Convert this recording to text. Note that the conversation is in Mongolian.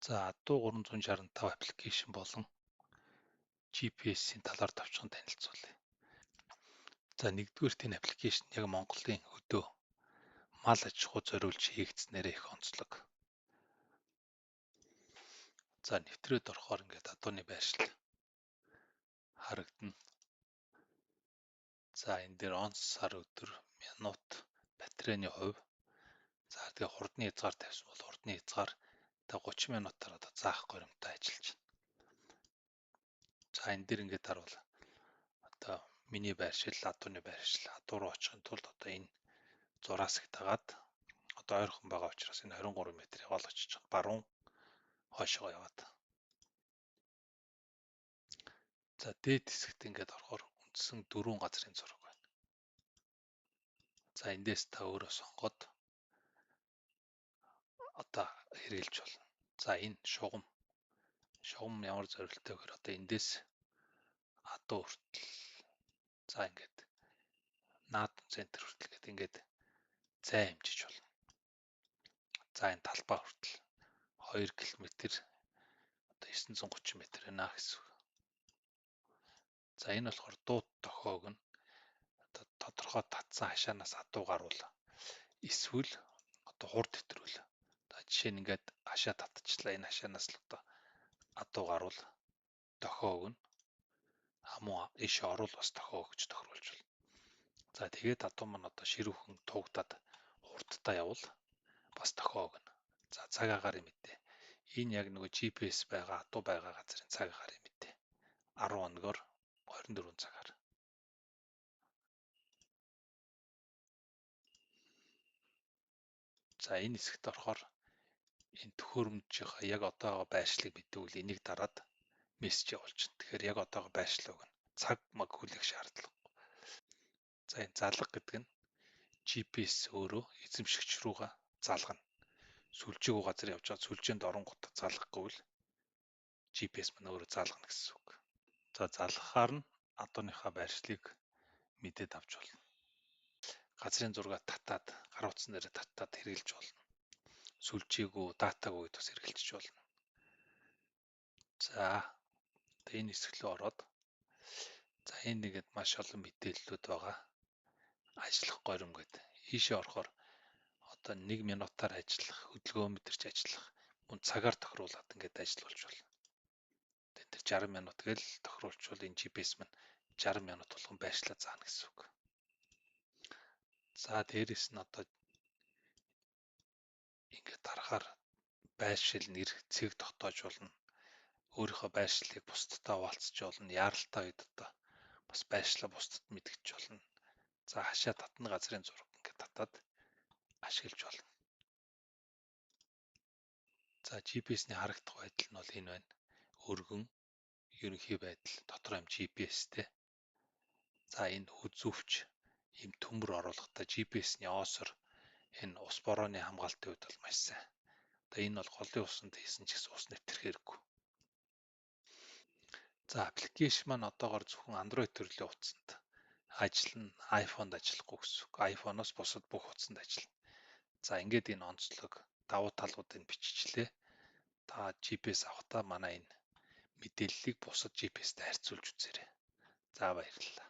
За адуу 365 аппликейшн болон GPS-ийн талаар товчхон танилцуулъя. За нэгдүгээрт энэ аппликейшн яг Монголын өдөө мал аж ахуй зориулж хийгдснээр их онцлог. За нэвтрээд орохоор ингээд адууны байршил харагдана. За энэ дээр онц, сар, өдөр, минут, батарейны хувь. За тэгээ хурдны хязгаар тавьсан бол хурдны хязгаар 30 минутаар одоо заах горимтой ажиллаж байна. За энэ дээр ингээд харуул одоо миний байршил, адууны байршил, адуу руу очихын тулд одоо энэ зураас их дагаад одоо ойрхон байгаа учраас энэ 23 м яваал очиж байгаа. Баруун хойшоо яваад. За дээд хэсэгт ингээд орохоор үндсэн 4 газрын зураг байна. За эндээс та өөрөө сонгоод одоо хэрэглэж болно. За энэ шугам. Шугам ямар зорилттой гэхээр одоо эндээс адуу хүртэл за ингээд наадам центр хүртэл гэдэг ингээд зай хэмжиж болно. За энэ талбай хүртэл 2 км одоо 930 м байна гэсэн үг. За энэ болохоор дуут тохиог нь одоо тодорхой татсан хашаанаас адуу гаруул эсвэл одоо хурд хэтрүүл. Жишээ нь ингээд хашаа татчихлаа, энэ хашаанаас л одоо адуу гаруул тохиог нь хамуу иш оруул бас тохиог гэж тохируулж байна. За тэгээд адуу маань одоо ширүүхэн тугдаад хурдтай явал бас тохиог нь. За цаг агарын мэдээ. Энэ яг нөгөө GPS байгаа адуу байгаа газрын цаг агарын мэдээ. 10 хоногор 24 цагаар. За энэ хэсэгт орохоор энэ төхөөрөмжийнхаа яг одоогоо байршлыг мэдвэл энийг дараад мессеж явуулж байна. Тэгэхээр яг одоогоо байршлыг өгнө. Цаг маг хүлээх шаардлагагүй. За энэ залга гэдэг нь GPS өөрөө эзэмшигч рүүгээ залгана. Сүлжээгүй газар явж байгаа сүлжээнд оронгот залгахгүй л GPS маань өөрөө залгана гэсэн үг. За залгахаар нь адууныхаа байршлыг мэдээд авч болно. Газрын зургаа татаад, гар утсан дээрээ татаад хэрэглэж болно. Сүлжээгүй, датагүй үед бас хэрэглэж болно. За энэ хэсэг рүү ороод за энэ нэгэд маш олон мэдээллүүд байгаа. Ажиллах горим гэдэг. Ийшээ орохоор одоо 1 минутаар ажиллах, хөдөлгөөн мэдэрч ажиллах, мөн цагаар тохируулаад ингээд ажиллуулж болно. Тэн дээр 60 минут гэж тохируулчвал энэ GPS маань 60 минут болгон байршлаа заана гэсэн үг. За дээрэс нь одоо ингээд харахаар байршил нэр цэг тогтоож болно. Өөрийнхөө байршлыг бусдтай хуваалцаж болно. Яаралтай үед одоо бас байршлаа бусдад мэдгэж болно. За хашаа татны газрын зураг ингээд татаад ашиглаж болно. За GPS-ний харагдах байдал нь бол энэ байна. Өргөн ерөнхий байдал дотор хам GPS-тэй. За энэ үзүүвч ийм төмөр оруулахтаа GPS-ний оосор энэ ус борооны хамгаалтын үед бол маш сайн. Одоо энэ бол голын усанд хийсэн ч гэсэн ус нэвтрэх хэрэггүй. За аппликейшн маань одоогоор зөвхөн Android төрлийн утсанд ажиллана, iPhone-д ажиллахгүй гэсэн үг. iPhone-оос бусад бүх утсанд ажиллана. За ингээд энэ онцлог давуу талуудыг биччихлээ. Та GPS авахдаа манай энэ мэдээллийг бусад GPS-тэй харьцуулж үзээрэй. За баярлалаа.